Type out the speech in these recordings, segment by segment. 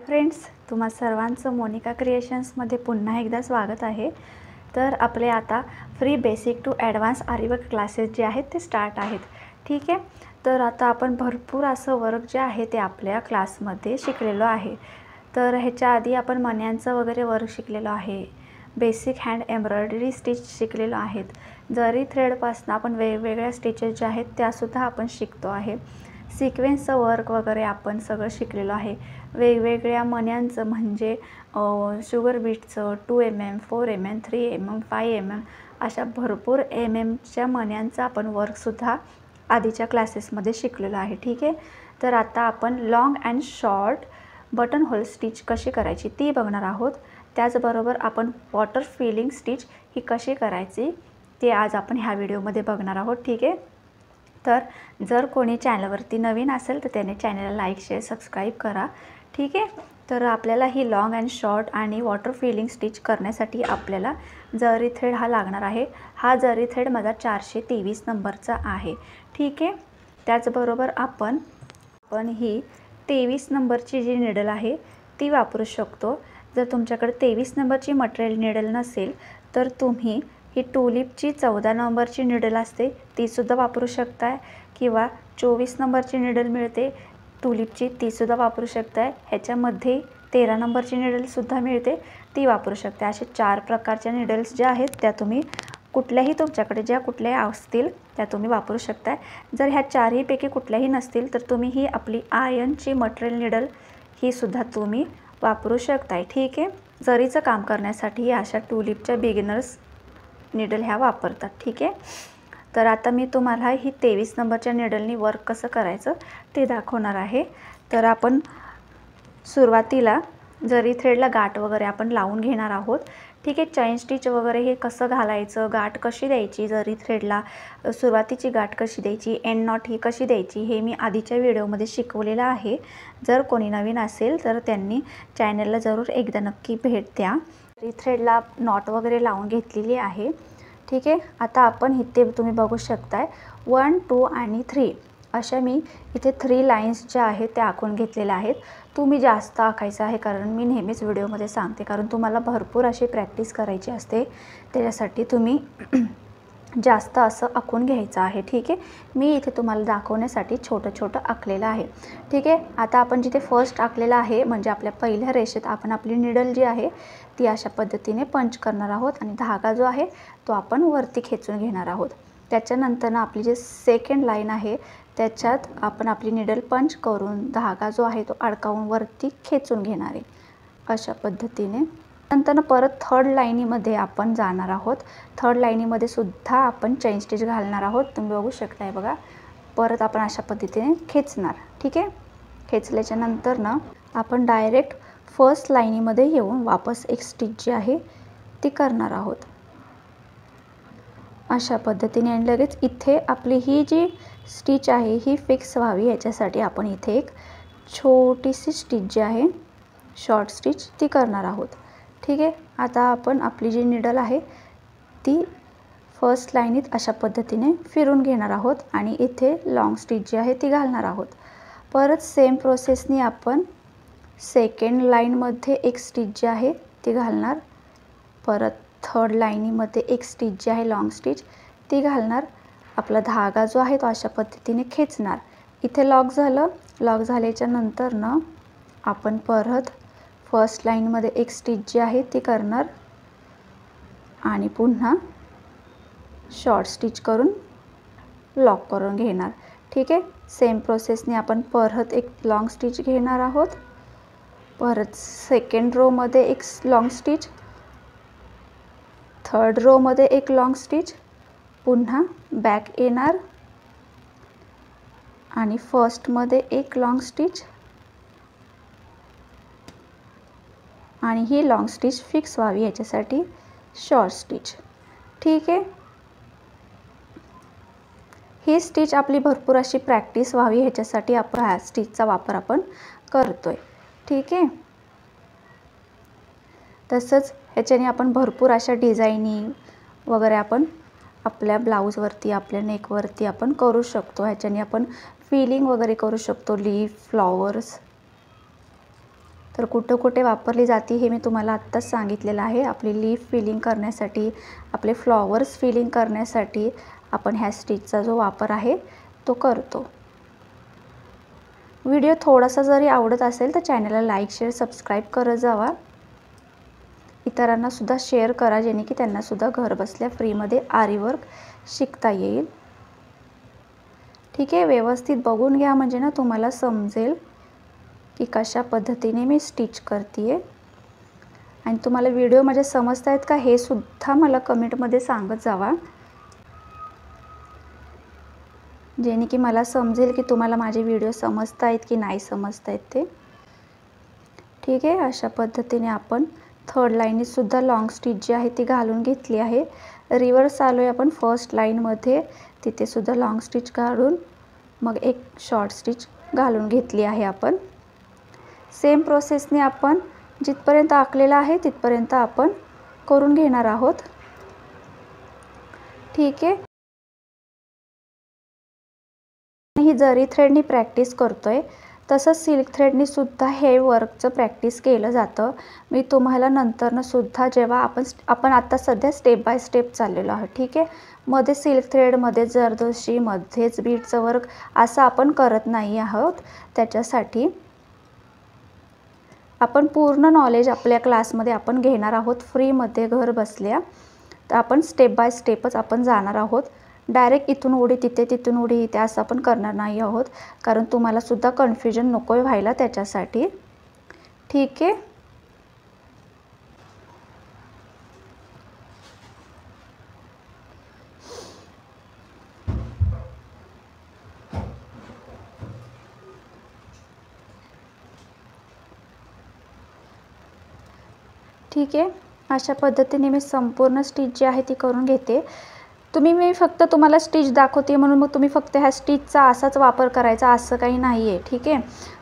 Friends, तुम्हा सर्वांचं मोनिका क्रिएशन्समध्ये पुन्हा एकदा स्वागत आहे। तर आपले आता फ्री बेसिक टू ॲडव्हान्स आरीवर्क क्लासेस जे आहेत ते स्टार्ट आहेत। ठीक आहे, तर आता आपण भरपूर असं वर्क जे आहे ते आपल्या क्लासमध्ये शिकलेलो आहे। तर ह्याच्या आधी आपण मण्यांचं वगैरे वर्क शिकलेलो आहे, बेसिक हँड एम्ब्रॉयडरी स्टिच शिकलेलो आहेत, जरी थ्रेडपासून आपण वेगवेगळ्या स्टिचेस ज्या आहेत त्यासुद्धा आपण शिकतो आहे। सिक्वेन्सचं वर्क वगैरे आपण सगळं शिकलेलो आहे। वेगवेगळ्या मण्यांचं म्हणजे sugar बीटचं 2 mm, 4 mm, 3 mm, 5 mm अशा भरपूर mmच्या मण्यांचा आपण वर्कसुद्धा आधीच्या क्लासेसमध्ये शिकलेलो आहे। ठीक आहे, तर आता आपण long and short button hole stitch कशी करायची ती बघणार आहोत। त्याचबरोबर आपण वॉटर फिलिंग स्टिच ही कशी करायची ते आज आपण ह्या व्हिडिओमध्ये बघणार आहोत। ठीक आहे, तर जर कोणी चॅनलवरती नवीन असेल तर त्याने चॅनलला लाईक शेअर सबस्क्राईब करा। ठीक आहे, तर आपल्याला ही लॉंग अँड शॉर्ट आणि वॉटर फिलिंग स्टिच करण्यासाठी आपल्याला जरी थ्रेड हा लागणार आहे। हा जरी थ्रेड माझा 423 नंबरचा आहे। ठीक आहे, त्याचबरोबर आपण ही 23 नंबरची जी निडल आहे ती वापरू शकतो। जर तुमच्याकडे 23 नंबरची मटेरियल निडल नसेल तर तुम्ही ही टुलिपची 14 नंबरची निडल असते तीसुद्धा वापरू शकताय, किंवा 24 नंबरची निडल मिळते टुलिपची तीसुद्धा वापरू शकताय। ह्याच्यामध्ये 13 नंबरची निडलसुद्धा मिळते ती वापरू शकता। असे 4 प्रकारच्या निडल्स ज्या आहेत त्या तुम्ही कुठल्याही तुमच्याकडे ज्या कुठल्याही असतील त्या तुम्ही वापरू शकताय। जर ह्या चारहीपैकी कुठल्याही नसतील तर तुम्ही ही आपली आयनची मटेरियल निडल ही सुद्धा तुम्ही वापरू शकताय। ठीक आहे, जरीचं काम करण्यासाठी अशा टुलिपच्या बिगिनर्स निडल ह्या वापरतात। ठीक आहे, तर आता मी तुम्हाला ही 23 नंबरच्या निडलनी वर्क कसं करायचं ते दाखवणार आहे। तर आपण सुरुवातीला जरी थ्रेडला गाठ वगैरे आपण लावून घेणार आहोत। ठीक आहे, चैन स्टिच वगैरे हे कसं घालायचं, गाठ कशी द्यायची, जरी थ्रेडला सुरुवातीची गाठ कशी द्यायची, एंड नॉट ही कशी द्यायची हे मी आधीच्या व्हिडिओमध्ये शिकवलेलं आहे। जर कोणी नवीन असेल तर त्यांनी चॅनलला जरूर एकदा नक्की भेट द्या। जरी थ्रेडला नॉट वगैरे लावून घेतलेली आहे। ठीक आहे, आता आपण इथे तुम्ही बघू शकताय 1, 2 आणि 3 अशा मी इथे 3 लाईन्स ज्या आहेत त्या आखून घेतलेल्या आहेत। तुम्ही जास्त आखायचं आहे, कारण मी नेहमीच व्हिडिओमध्ये सांगते, कारण तुम्हाला भरपूर अशी प्रॅक्टिस करायची असते, त्याच्यासाठी तुम्ही जास्त असं आखून घ्यायचं आहे। ठीक आहे, मी इथे तुम्हाला दाखवण्यासाठी छोटं छोटं आखलेलं आहे। ठीक आहे, आता आपण जिथे फर्स्ट आखलेलं आहे म्हणजे आपल्या पहिल्या रेषेत आपण आपली निडल जी आहे ती अशा पद्धतीने पंच करणार आहोत आणि धागा जो आहे तो आपण वरती खेचून घेणार आहोत। त्याच्यानंतर आपली जी सेकंड लाईन आहे त्याच्यात आपण आपली निडल पंच करून धागा जो आहे तो अडकावून वरती खेचून घेणार आहे अशा पद्धतीने। नंतर परत थर्ड लाईनीमध्ये आपण जाणार आहोत। थर्ड लाईनीमध्ये सुद्धा आपण चैन स्टिच घालणार आहोत। तुम्ही बघू शकताय बघा, परत आपण अशा पद्धतीने खेचणार। ठीक आहे, खेचल्याच्या नंतर आपण डायरेक्ट फर्स्ट लाईनीमध्ये येऊन वापस एक स्टिच जी आहे ती करणार आहोत अशा पद्धतीने। आणि लगेच इथे आपली ही जी स्टिच आहे ही फिक्स व्हावी याच्यासाठी आपण इथे एक छोटीशी स्टिच जी आहे शॉर्ट स्टिच ती करणार आहोत। ठीक आहे, आता आपण आपली जी निडल आहे ती फर्स्ट लाईनीत अशा पद्धतीने फिरून घेणार आहोत आणि इथे लॉंग स्टिच जी आहे ती घालणार आहोत। परत सेम प्रोसेसनी आपण सेकंड लाईनमध्ये एक स्टिच जी आहे ती घालणार, परत थर्ड लाईनीमध्ये एक स्टिच जी आहे लॉंग स्टिच ती घालणार, आपला धागा जो आहे तो अशा पद्धतीने खेचणार। इथे लॉक झालं, लॉक झाल्याच्या नंतर आपण परत फर्स्ट लाईनमध्ये एक स्टिच जी आहे ती करणार आणि पुन्हा शॉर्ट स्टिच करून लॉक करून घेणार। ठीक आहे, सेम प्रोसेसने आपण परत एक लॉंग स्टिच घेणार आहोत, परत सेकंड रोमध्ये एक लॉंग स्टिच, थर्ड रोमध्ये एक लॉंग स्टिच, पुन्हा बॅक येणार आणि फर्स्टमध्ये एक लॉंग स्टिच आणि ही लॉंग स्टिच फिक्स व्हावी याच्यासाठी शॉर्ट स्टिच। ठीक आहे, ही स्टिच आपली भरपूर अशी प्रॅक्टिस व्हावी ह्याच्यासाठी आपण ह्या स्टिचचा वापर आपण करतोय। ठीक आहे, तसंच ह्याच्याने आपण भरपूर अशा डिझायनिंग वगैरे आपण आपल्या ब्लाऊजवरती आपल्या नेकवरती आपण करू शकतो। ह्याच्याने आपण फिलिंग वगैरे करू शकतो, लीफ, फ्लॉवर्स। तर कुठं कुठे वापरली जाते हे मी तुम्हाला आत्ताच सांगितलेलं आहे. आपली लीफ फिलिंग करण्यासाठी, आपले फ्लॉवर्स फिलिंग करण्यासाठी आपण ह्या स्टिचचा जो वापर आहे तो करतो. व्हिडिओ थोडासा जरी आवडत असेल तर चॅनलला लाईक, शेअर, सबस्क्राईब करत जावा. इतरांना सुद्धा शेअर करा, जेणे की त्यांना सुद्धा घर बसल्या फ्रीमध्ये आरी वर्क शिकता येईल. ठीक आहे, व्यवस्थित बघून घ्या म्हणजे ना तुम्हाला समजेल की कशा पद्धतीने मी स्टिच करते आहे. आणि तुम्हाला व्हिडिओ माझे समजत आहेत का हे सुद्धा मला कमेंटमध्ये सांगत जावा, जेणे की मला समजेल की तुम्हाला माझे व्हिडिओ समजत आहेत की नाही समजत आहेत ते. ठीक आहे, अशा पद्धतीने आपण थर्ड लाईनीत सुद्धा लॉंग स्टिच जी आहे ती घालून घेतली आहे. रिव्हर्स आलो आहे आपण फर्स्ट लाईनमध्ये, तिथे सुद्धा लॉंग स्टिच काढून मग एक शॉर्ट स्टिच घालून घेतली आहे. आपण सेम प्रोसेसने आपण जिथपर्यंत आखलेला आहे तिथपर्यंत आपण करून घेणार आहोत. ठीक आहे, ही जरी थ्रेडनी प्रॅक्टिस करतोय तसंच सिल्क थ्रेडनी सुद्धा हे वर्कचं प्रॅक्टिस केलं जातं. मी तुम्हाला नंतरनं सुद्धा जेव्हा आपण आता सध्या स्टेप बाय स्टेप चाललेलो आहोत. ठीक आहे, मध्ये सिल्क थ्रेडमध्ये जरदोशी मध्येच बीटचं वर्क असं आपण करत नाही आहोत. त्याच्यासाठी आपण पूर्ण नॉलेज आपल्या क्लासमध्ये आपण घेणार आहोत फ्रीमध्ये घर बसल्या. तर आपण स्टेप बाय स्टेपच आपण जाणार आहोत. डायरेक्ट इथून उडी तिथे, तिथून उडी इथे असं आपण करणार नाही आहोत, कारण तुम्हाला सुद्धा कन्फ्युजन नको व्हायला त्याच्यासाठी. ठीक आहे, ठीक आहे, अशा पद्धतीने मी संपूर्ण स्टिच जी आहे ती करून घेते. मी फक्त तुम्हाला स्टिच दाखवते म्हणून मग तुम्ही फक्त ह्या स्टिचचा असाच वापर करायचा असं काही नाही आहे. ठीक आहे,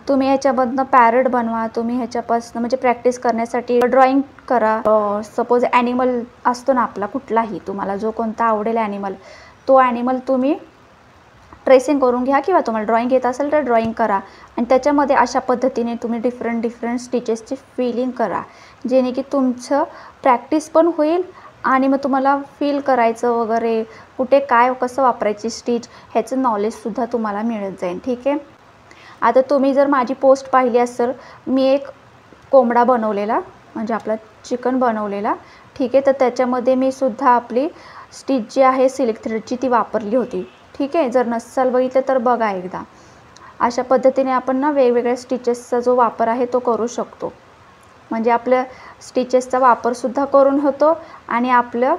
तुम्ही ह्याच्यामधनं पॅरेट बनवा, तुम्ही ह्याच्यापासून म्हणजे प्रॅक्टिस करण्यासाठी ड्रॉइंग करा. सपोज ॲनिमल असतो ना आपला कुठलाही, तुम्हाला जो कोणता आवडेल ॲनिमल, तो ॲनिमल तुम्ही ट्रेसिंग करून घ्या किंवा तुम्हाला ड्रॉइंग येत असेल तर ड्रॉइंग करा आणि त्याच्यामध्ये अशा पद्धतीने तुम्ही डिफरंट स्टिचेसची फिलिंग करा, जेणे की तुमचं प्रॅक्टिस पण होईल आणि मग तुम्हाला फील करायचं वगैरे कुठे काय कसं वापरायची स्टिच ह्याचं नॉलेजसुद्धा तुम्हाला मिळत जाईल. ठीक आहे, आता तुम्ही जर माझी पोस्ट पाहिली असेल, मी एक कोंबडा बनवलेला म्हणजे आपला चिकन बनवलेला. ठीक आहे, तर त्याच्यामध्ये मी सुद्धा आपली स्टिच जी आहे सिल्क थ्रेडची ती वापरली होती. ठीक आहे, जर नसाल बघितलं तर बघा एकदा. अशा पद्धतीने आपण ना वेगवेगळ्या स्टिचेसचा जो वापर आहे तो करू शकतो, म्हणजे आपल्या स्टिचेसचा वापरसुद्धा करून होतो आणि आपलं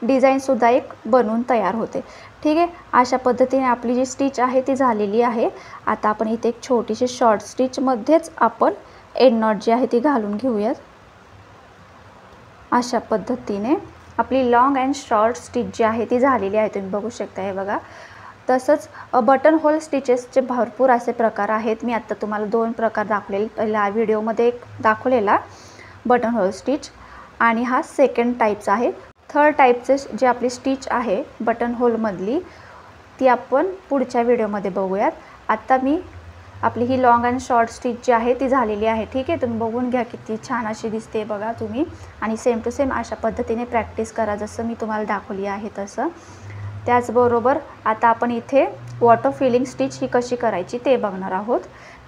डिझाईनसुद्धा एक बनवून तयार होते. ठीक आहे, अशा पद्धतीने आपली जी स्टिच आहे ती झालेली आहे. आता आपण इथे एक छोटीशी शॉर्ट स्टिचमध्येच आपण एंड नॉट जी आहे ती घालून घेऊयात. अशा पद्धतीने आपली लॉंग अँड शॉर्ट स्टिच जी आहे ती झालेली आहे. तुम्ही बघू शकता हे बघा. तसंच बटन होल स्टिचेसचे भरपूर असे प्रकार आहेत. मी आत्ता तुम्हाला 2 प्रकार दाखवलेले. पहिला व्हिडिओमध्ये एक दाखवलेला बटन होल स्टिच आणि हा सेकंड टाईपचा आहे. थर्ड टाईपचे जे आपली स्टिच आहे बटन होलमधली ती आपण पुढच्या व्हिडिओमध्ये बघूयात. आत्ता मी आपली ही लॉंग अँड शॉर्ट स्टिच जी आहे ती झालेली आहे. ठीक आहे, तुम्ही बघून घ्या किती छान अशी दिसते बघा तुम्ही. आणि सेम टू सेम अशा पद्धतीने प्रॅक्टिस करा जसं मी तुम्हाला दाखवली आहे तसं. त्याचबरोबर आता आपण इथे वॉटर फिलिंग स्टिच ही कशी करायची ते बघणार आहोत.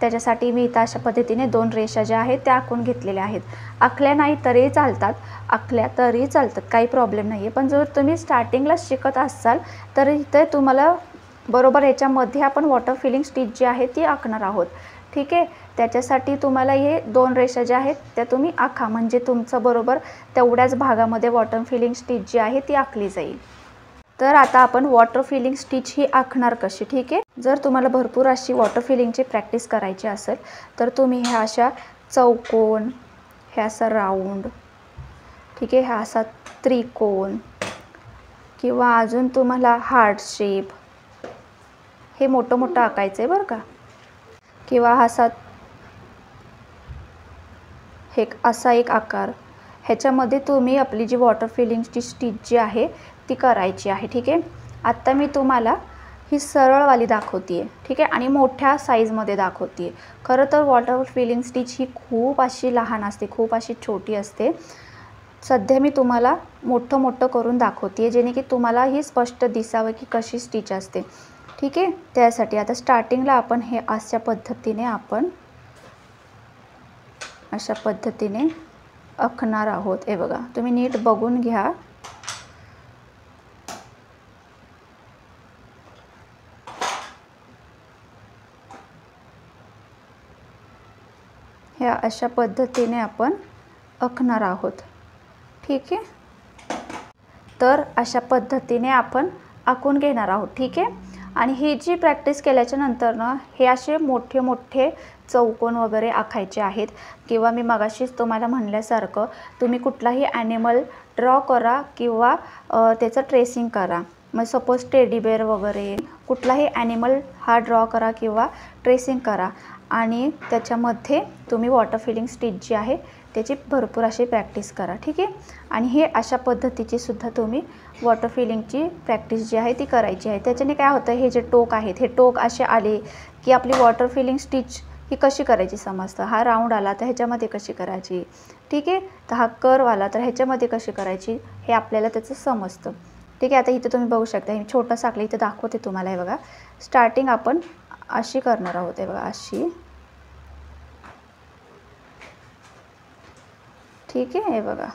त्याच्यासाठी मी इथं अशा पद्धतीने 2 रेषा ज्या आहेत त्या आखून घेतलेल्या आहेत. आखल्या नाही तरी चालतात, आखल्या तरी चालतात, काही प्रॉब्लेम नाही आहे. पण जर तुम्ही स्टार्टिंगला शिकत असाल तर इथे तुम्हाला बरोबर याच्यामध्ये आपण वॉटर फिलिंग स्टिच जी आहे ती आखणार आहोत. ठीक आहे, त्याच्यासाठी तुम्हाला हे 2 रेषा ज्या आहेत त्या तुम्ही आखा, म्हणजे तुमचं बरोबर तेवढ्याच भागामध्ये वॉटर फिलिंग स्टिच जी आहे ती आखली जाईल. तर आता आपण वॉटर फिलिंग स्टिच ही आखणार कशी. ठीक आहे, जर तुम्हाला भरपूर अशी वॉटर फिलिंगची प्रॅक्टिस करायची असेल तर तुम्ही ह्या अशा चौकोन, ह्या असा राऊंड, ठीक आहे, ह्या असा त्रिकोण किंवा अजून तुम्हाला हार्ट शेप हे मोठं आकायचं आहे बरं का, किंवा असा एक आकार, ह्याच्यामध्ये तुम्ही आपली जी वॉटर फिलिंगची स्टिच जी आहे ती करायची आहे. ठीक आहे, आत्ता मी तुम्हाला ही सरळवाली दाखवते आहे, ठीक आहे, आणि मोठ्या साईजमध्ये दाखवते आहे. खरं तर वॉटर फिलिंग स्टिच ही खूप अशी लहान असते, खूप अशी छोटी असते. सध्या मी तुम्हाला मोठं मोठं करून दाखवते आहे, जेणे की तुम्हाला ही स्पष्ट दिसावं की कशी स्टिच असते, ठीक आहे. त्यासाठी आता स्टार्टिंगला आपण हे अशा पद्धतीने आखणार आहोत. हे बघा, तुम्ही नीट बघून घ्या. ह्या अशा पद्धतीने आपण आखणार आहोत, ठीक आहे. तर अशा पद्धतीने आपण आखून घेणार आहोत, ठीक आहे. आणि ही जी प्रॅक्टिस केल्याच्या नंतर ना हे असे मोठे मोठे चौकोन वगैरे आखायचे आहेत. किंवा मी मगाशीच तुम्हाला म्हणल्यासारखं तुम्ही कुठलाही ॲनिमल ड्रॉ करा किंवा त्याचं ट्रेसिंग करा. मग सपोज टेडी बेअर वगैरे कुठलाही ॲनिमल हा ड्रॉ करा किंवा ट्रेसिंग करा आणि त्याच्यामध्ये तुम्ही वॉटर फिलिंग स्टिच जी आहे त्याची भरपूर अशी प्रॅक्टिस करा, ठीक आहे. आणि हे अशा पद्धतीची सुद्धा तुम्ही वॉटर फिलिंगची प्रॅक्टिस जी आहे ती करायची आहे. त्याच्याने काय होतं, हे जे टोक आहेत हे टोक असे आले की आपली वॉटर फिलिंग स्टिच ही कशी करायची समजतं. हा राऊंड आला तर ह्याच्यामध्ये कशी करायची, ठीक आहे. तर हा कर्व आला तर ह्याच्यामध्ये कशी करायची हे आपल्याला त्याचं समजतं, ठीक आहे. आता इथे तुम्ही बघू शकता, हे छोटंसं आखलं इथे दाखवते तुम्हाला. हे बघा, स्टार्टिंग आपण अशी करणार आहोत. हे बघा, अशी, ठीक आहे. हे बघा,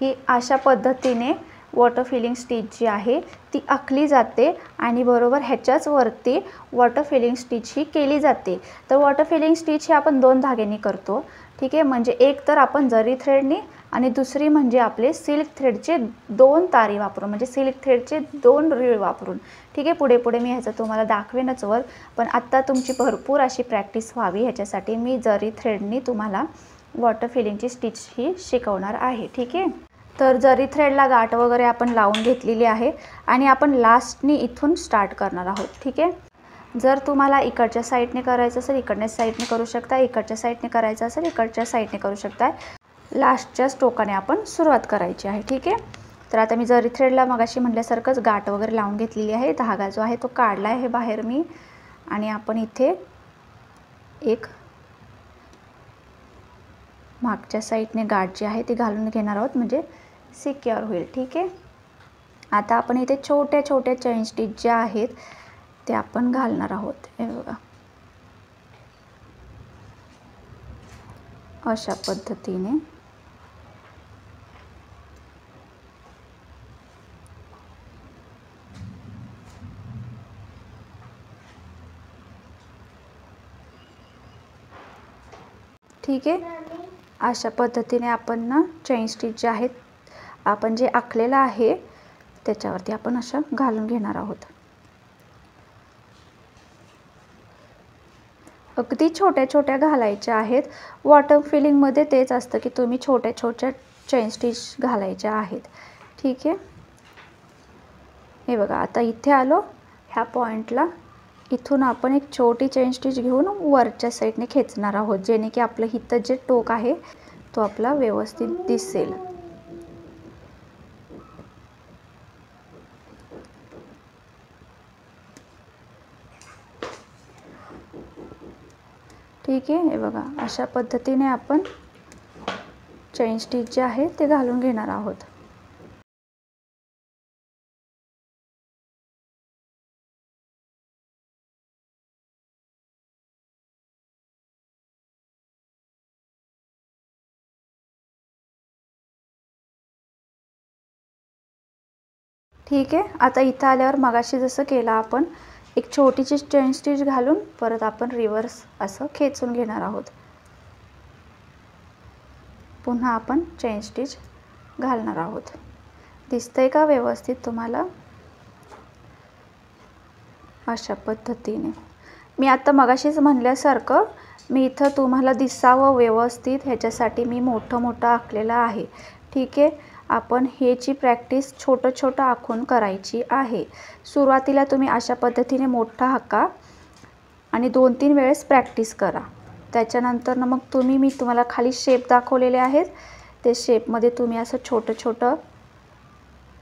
ही अशा पद्धतीने वॉटर फिलिंग स्टिच जी आहे ती आखली जाते आणि बरोबर ह्याच्याच वरती वॉटर फिलिंग स्टिच ही केली जाते. तर वॉटर फिलिंग स्टिच ही आपण 2 धाग्यांनी करतो, ठीक आहे. म्हणजे एक तर आपण जरी थ्रेडनी आणि दुसरी म्हणजे आपले सिल्क थ्रेडचे 2 तारी वापरून, म्हणजे सिल्क थ्रेडचे 2 रीळ वापरून, ठीक आहे. पुढे पुढे मी ह्याचं तुम्हाला दाखवेनच वर, पण आत्ता तुमची भरपूर अशी प्रॅक्टिस व्हावी ह्याच्यासाठी मी जरी थ्रेडनी तुम्हाला वॉटर फिलिंगची स्टिच ही शिकवणार आहे, ठीक आहे. तर जरी थ्रेडला गाठ वगैरे आपण लावून घेतलेली आहे आणि आपण लास्टनी इथून स्टार्ट करणार आहोत, ठीक आहे. जर तुम्हाला इकडच्या साईडने करायचं असेल इकडच्या साईडने करू शकता, इकडच्या साईडने करायचं असेल इकडच्या साईडने करू शकता. लास्टच्या टोकाने आपण सुरुवात करायची आहे, ठीक आहे. तर आता मी जरी थ्रेडला मगाशी म्हटल्यासारखंच गाठ वगैरे लावून घेतलेली आहे. धागा जो आहे तो काढला आहे बाहेर मी, आणि आपण इथे एक मागच्या साईडने गाठ जी आहे ती घालून घेणार आहोत, म्हणजे सिक्युअर होईल, ठीक आहे. आता आपण इथे छोट्या छोट्या चेन स्टिच ज्या आहेत ते आपण घालणार आहोत. हे बघा, अशा पद्धतीने. ठीक आहे. अशा पद्धतीने आपण ना चेन स्टिच जे आहेत आपण जे आखलेलं आहे त्याच्यावरती आपण अशा घालून घेणार आहोत. अगदी छोट्या छोट्या घालायच्या आहेत. वॉटर फिलिंगमध्ये तेच असतं की तुम्ही छोट्या छोट्या चेन स्टिच घालायच्या आहेत, ठीक आहे. हे बघा, आता इथे आलो ह्या पॉईंटला, इथून आपण एक छोटी चेन स्टिच घेऊन वरच्या साईडने खेचणार आहोत, जेणे की आपलं इथं जे टोक आहे तो आपला व्यवस्थित दिसेल. ठीक आहे. हे बघा, अशा पद्धतीने आपण चेन स्टिच जे आहे ते घालून घेणार आहोत. ठीक आहे. आता इथं आल्यावर मगाशी जसं केलं आपण एक छोटीशी चेन स्टिच घालून परत आपण रिव्हर्स असं खेचून घेणार आहोत. पुन्हा आपण चेन स्टिच घालणार आहोत. दिसतंय का व्यवस्थित तुम्हाला? अशा पद्धतीने मी आता मगाशीच म्हणल्यासारखं मी इथं तुम्हाला दिसावं व्यवस्थित ह्याच्यासाठी मी मोठं मोठं आखलेलं आहे, ठीक आहे. आपण ह्याची प्रॅक्टिस छोटं छोटं आखून करायची आहे. सुरुवातीला तुम्ही अशा पद्धतीने मोठा आखा, आणि 2-3 वेळेस प्रॅक्टिस करा. त्याच्यानंतर मग मी तुम्हाला खाली शेप दाखवलेले आहेत, ते शेपमध्ये तुम्ही असं छोटं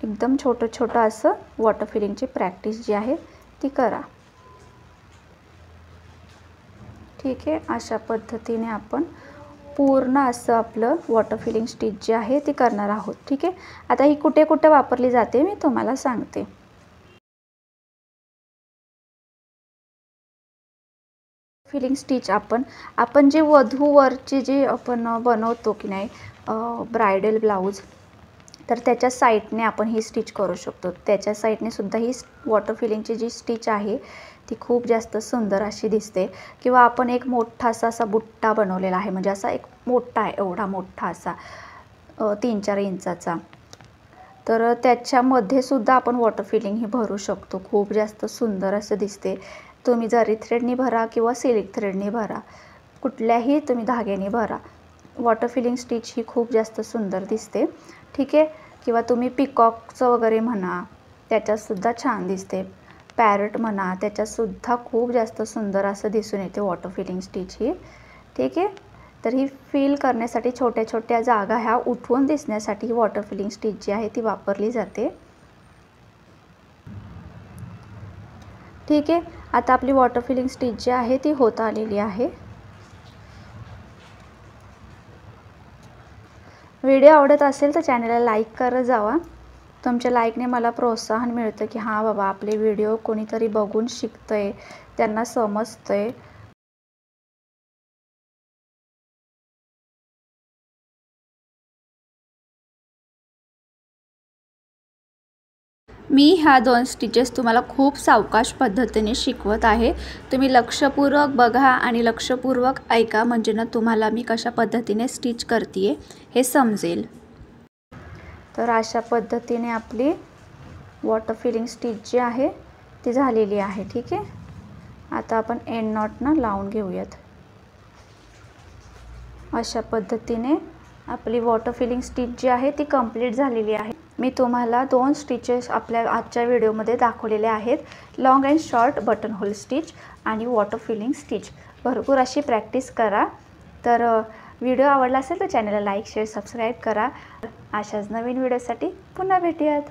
एकदम छोटं असं वॉटर फिलिंगची प्रॅक्टिस जी आहे ती करा. ठीक आहे. अशा पद्धतीने आपण पूर्ण असं आपलं वॉटर फिलिंग स्टिच जी आहे ती करणार आहोत. ठीक आहे. आता ही कुठे कुठे वापरली जाते मी तुम्हाला सांगते. फिलिंग स्टिच आपण जे वधूवरचे जे आपण बनवतो की नाही ब्रायडल ब्लाऊज, तर त्याच्या साईडने आपण ही स्टिच करू शकतो. त्याच्या साईडने सुद्धा ही वॉटर फिलिंगची जी स्टिच आहे ती खूप जास्त सुंदर अशी दिसते. किंवा आपण एक मोठासा असा बुट्टा बनवलेला आहे, म्हणजे असा एक मोठा आहे, एवढा मोठा असा 3-4 इंचाचा, तर त्याच्यामध्ये सुद्धा आपण वॉटर फिलिंग ही भरू शकतो. खूप जास्त सुंदर असं दिसते. तुम्ही जरी थ्रेडनी भरा किंवा सिल्क थ्रेडनी भरा, कुठल्याही तुम्ही धाग्याने भरा, वॉटर फिलिंग स्टिच ही खूप जास्त सुंदर दिसते. ठीक आहे. किंवा तुम्ही पिकॉकचं वगैरे म्हणा, त्याच्यातसुद्धा छान दिसते. पॅरट म्हणा, त्याच्यातसुद्धा खूप जास्त सुंदर असं दिसून येते वॉटर फिलिंग स्टिच ही. ठीक आहे. तर ही फील करण्यासाठी छोट्या छोट्या जागा ह्या उठवून दिसण्यासाठी ही वॉटर फिलिंग स्टिच जी आहे ती वापरली जाते. ठीक आहे. आता आपली वॉटर फिलिंग स्टिच जी आहे ती होत आलेली आहे. व्हिडिओ आवडत असेल तर चॅनलला लाईक करत जावा. तुमच्या लाईकने मला प्रोत्साहन मिळतं की हां बाबा, आपले व्हिडिओ कोणीतरी बघून शिकतंय, त्यांना समजतंय. मी ह्या 2 स्टिचेस तुम्हाला खूप सावकाश पद्धतीने शिकवत आहे. तुम्ही लक्षपूर्वक बघा आणि लक्षपूर्वक ऐका, म्हणजे ना तुम्हाला मी कशा पद्धतीने स्टिच करते हे समजेल. तर अशा पद्धतीने आपली वॉटर फिलिंग स्टिच जी आहे ती झालेली आहे. ठीक आहे. आता आपण एंड नॉटनं लावून घेऊयात. अशा पद्धतीने आपली वॉटर फिलिंग स्टिच जी आहे ती कंप्लीट झालेली आहे. मी तुम्हाला 2 स्टिचेस आपल्या आजच्या व्हिडिओमध्ये दाखवलेले आहेत, long and short button hole stitch आणि वॉटर फिलिंग स्टिच. भरपूर अशी प्रॅक्टिस करा. तर व्हिडिओ आवडला असेल तर चॅनलला लाईक, शेअर, सबस्क्राईब करा. अशाच नवीन व्हिडिओसाठी पुन्हा भेटूयात.